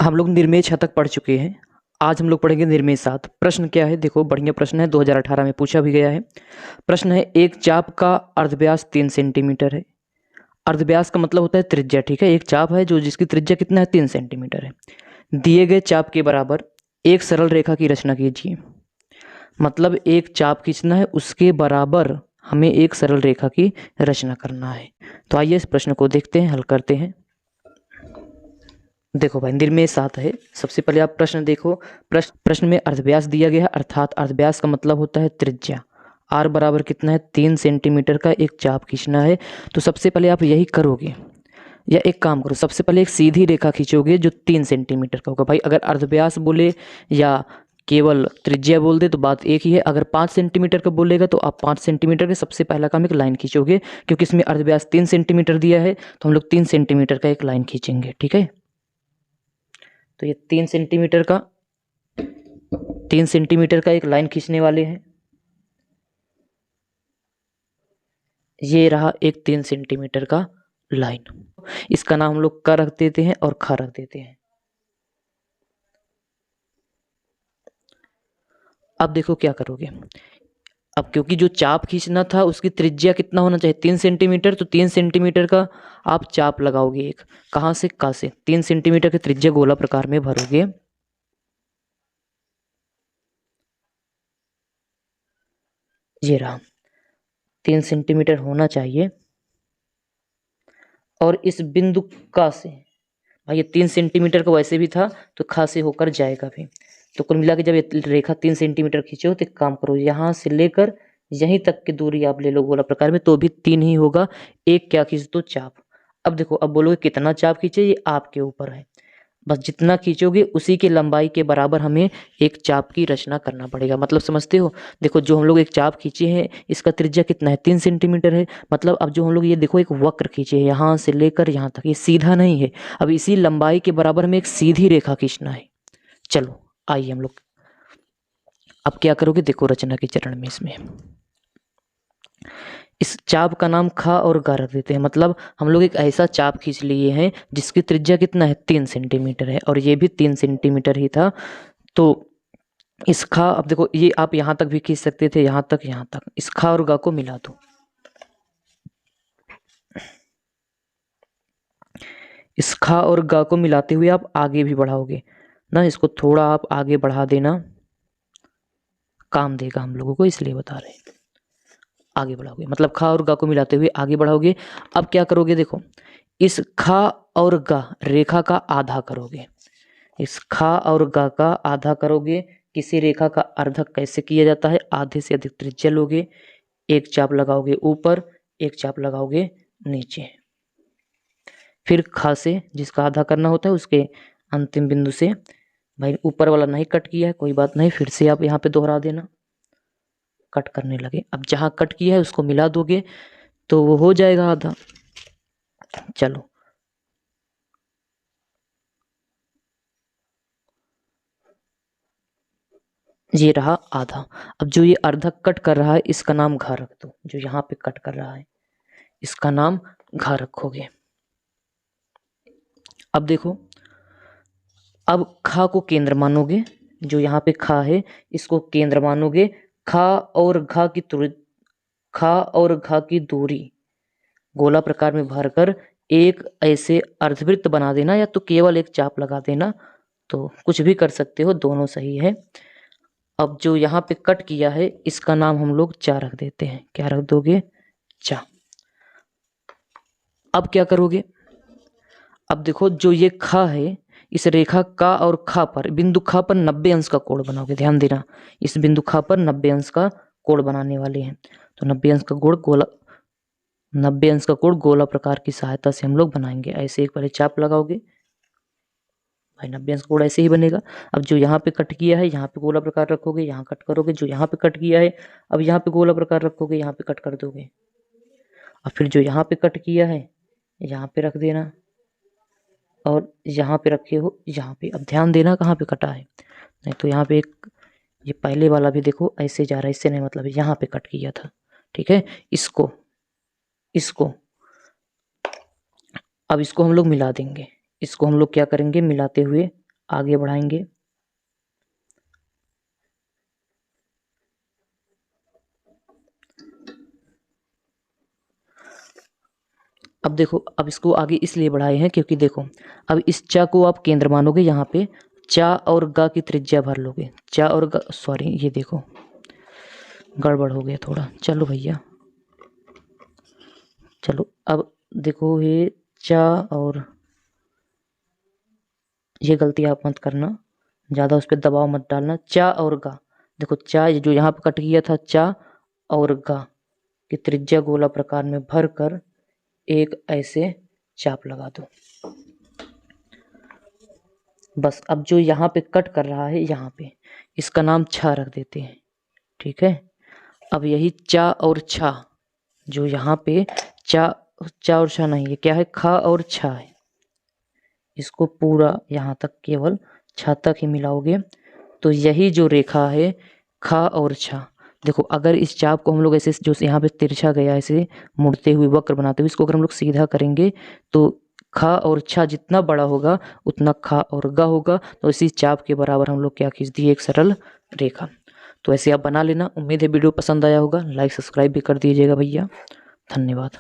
हम लोग निर्मेय शतक पढ़ चुके हैं। आज हम लोग पढ़ेंगे निर्मेय सात। प्रश्न क्या है, देखो बढ़िया प्रश्न है, 2018 में पूछा भी गया है। प्रश्न है, एक चाप का अर्धव्यास 3 सेंटीमीटर है। अर्धव्यास का मतलब होता है त्रिज्या, ठीक है। एक चाप है जो जिसकी त्रिज्या कितना है, 3 सेंटीमीटर है। दिए गए चाप के बराबर एक सरल रेखा की रचना कीजिए। मतलब एक चाप खींचना है, उसके बराबर हमें एक सरल रेखा की रचना करना है। तो आइए इस प्रश्न को देखते हैं, हल करते हैं। देखो भाई, निर्मेय सात है। सबसे पहले आप प्रश्न देखो। प्रश्न में अर्धव्यास दिया गया है, अर्थात अर्धव्यास का मतलब होता है त्रिज्या। आर बराबर कितना है, 3 सेंटीमीटर का एक चाप खींचना है। तो सबसे पहले आप यही करोगे, या एक काम करो, सबसे पहले एक सीधी रेखा खींचोगे जो 3 सेंटीमीटर का होगा। भाई अगर अर्धव्यास बोले या केवल त्रिज्या बोल दे तो बात एक ही है। अगर 5 सेंटीमीटर का बोलेगा तो आप 5 सेंटीमीटर के सबसे पहला काम एक लाइन खींचोगे, क्योंकि इसमें अर्धव्यास 3 सेंटीमीटर दिया है तो हम लोग 3 सेंटीमीटर का एक लाइन खींचेंगे, ठीक है। तो ये 3 सेंटीमीटर का एक लाइन खींचने वाले हैं। ये रहा एक 3 सेंटीमीटर का लाइन। इसका नाम हम लोग क रख देते हैं और ख रख देते हैं। अब देखो क्या करोगे। अब क्योंकि जो चाप खींचना था उसकी त्रिज्या कितना होना चाहिए, 3 सेंटीमीटर, तो 3 सेंटीमीटर का आप चाप लगाओगे एक। कहाँ से, का से 3 सेंटीमीटर की त्रिज्या गोला प्रकार में भरोगे। ये रहा 3 सेंटीमीटर होना चाहिए। और इस बिंदु का से, भाई ये 3 सेंटीमीटर का वैसे भी था तो खा से होकर जाएगा भी। तो कुल मिला के जब ये रेखा 3 सेंटीमीटर खींचो तो एक काम करो, यहाँ से लेकर यहीं तक की दूरी आप ले लो गोला प्रकार में, तो भी 3 ही होगा। एक क्या खींच दो, चाप। अब देखो, अब बोलोगे कितना चाप खींचे, ये आपके ऊपर है। बस जितना खींचोगे उसी की लंबाई के बराबर हमें एक चाप की रचना करना पड़ेगा। मतलब समझते हो। देखो जो हम लोग एक चाप खींचे हैं इसका त्रिज्या कितना है, 3 सेंटीमीटर है। मतलब अब जो हम लोग ये देखो एक वक्र खींचे हैं यहाँ से लेकर यहाँ तक, ये सीधा नहीं है। अब इसी लंबाई के बराबर हमें एक सीधी रेखा खींचना है। चलो आइए हम लोग अब क्या करोगे, देखो रचना के चरण में इसमें इस चाप का नाम खा और गा रख देते हैं। मतलब हम लोग एक ऐसा चाप खींच लिए हैं जिसकी त्रिज्या कितना है, 3 सेंटीमीटर है, और ये भी 3 सेंटीमीटर ही था। तो इस खा, अब देखो ये आप यहाँ तक भी खींच सकते थे, यहाँ तक, यहाँ तक। इस खा और गा को मिला दो। इस खा और गा को मिलाते हुए आप आगे भी बढ़ाओगे ना, इसको थोड़ा आप आगे बढ़ा देना, काम देगा हम लोगों को, इसलिए बता रहे हैं। आगे बढ़ाओगे मतलब खा और गा को मिलाते हुए आगे बढ़ाओगे। अब क्या करोगे, देखो इस खा और गा रेखा का आधा करोगे। इस खा और गा का आधा करोगे। किसी रेखा का अर्धक कैसे किया जाता है, आधे से अधिक त्रिज्या लोगे, एक चाप लगाओगे ऊपर, एक चाप लगाओगे नीचे। फिर खा से जिसका आधा करना होता है उसके अंतिम बिंदु से, भाई ऊपर वाला नहीं कट किया है कोई बात नहीं, फिर से आप यहाँ पे दोहरा देना, कट करने लगे। अब जहां कट किया है उसको मिला दोगे तो वो हो जाएगा आधा। चलो ये रहा आधा। अब जो ये अर्धक कट कर रहा है इसका नाम घा रख दो। जो यहाँ पे कट कर रहा है इसका नाम घा रखोगे। अब देखो, अब खा को केंद्र मानोगे, जो यहाँ पे खा है इसको केंद्र मानोगे। खा और घा की खा और घा की दूरी गोला प्रकार में भरकर एक ऐसे अर्धवृत्त बना देना, या तो केवल एक चाप लगा देना, तो कुछ भी कर सकते हो, दोनों सही है। अब जो यहाँ पे कट किया है इसका नाम हम लोग चा रख देते हैं। क्या रख दोगे, चा। अब क्या करोगे, अब देखो जो ये खा है इस रेखा का और खा पर, बिंदु खा पर 90 अंश का कोण बनाओगे। ध्यान देना, इस बिंदु खा पर 90 अंश का कोण बनाने वाले हैं। तो 90 अंश का कोण गोला, 90 अंश का कोण गोला प्रकार की सहायता से हम लोग बनाएंगे। ऐसे एक बार चाप लगाओगे, भाई 90 अंश का कोण ऐसे ही बनेगा। अब जो यहाँ पे कट किया है यहाँ पे गोला प्रकार रखोगे, यहाँ कट करोगे। जो यहाँ पे कट किया है अब यहाँ पे गोला प्रकार रखोगे, यहाँ पे कट कर दोगे। और फिर जो यहाँ पे कट किया है यहाँ पे रख देना, और यहाँ पे रखे हो यहाँ पे। अब ध्यान देना कहाँ पे कटा है, नहीं तो यहाँ पे एक ये पहले वाला भी देखो ऐसे जा रहा है, इससे नहीं मतलब यहाँ पे कट किया था, ठीक है। इसको इसको अब इसको हम लोग मिला देंगे। इसको हम लोग क्या करेंगे, मिलाते हुए आगे बढ़ाएंगे। अब देखो, अब इसको आगे इसलिए बढ़ाए हैं क्योंकि देखो, अब इस चा को आप केंद्र मानोगे, यहाँ पे चा और गा की त्रिज्या भर लोगे। चा और गा, सॉरी ये देखो गड़बड़ हो गया थोड़ा। चलो भैया, चलो अब देखो, ये चा और, ये गलती आप मत करना, ज़्यादा उस पर दबाव मत डालना। चा और गा, देखो चा जो यहाँ पे कट गया था, चा और गा की त्रिज्या गोला प्रकार में भर कर एक ऐसे चाप लगा दो। बस अब जो यहाँ पे कट कर रहा है, यहाँ पे इसका नाम छा रख देते हैं, ठीक है। अब यही चा और छा, जो यहाँ पे चा और छा नहीं, ये क्या है, खा और छा है। इसको पूरा यहाँ तक केवल छा तक ही मिलाओगे तो यही जो रेखा है खा और छा, देखो अगर इस चाप को हम लोग ऐसे, जो यहाँ पे तिरछा गया ऐसे मुड़ते हुए वक्र बनाते हुए, इसको अगर हम लोग सीधा करेंगे तो खा और छा जितना बड़ा होगा उतना खा और गा होगा। तो इसी चाप के बराबर हम लोग क्या खींच दिए, एक सरल रेखा। तो ऐसे आप बना लेना। उम्मीद है वीडियो पसंद आया होगा, लाइक सब्सक्राइब भी कर दीजिएगा भैया। धन्यवाद।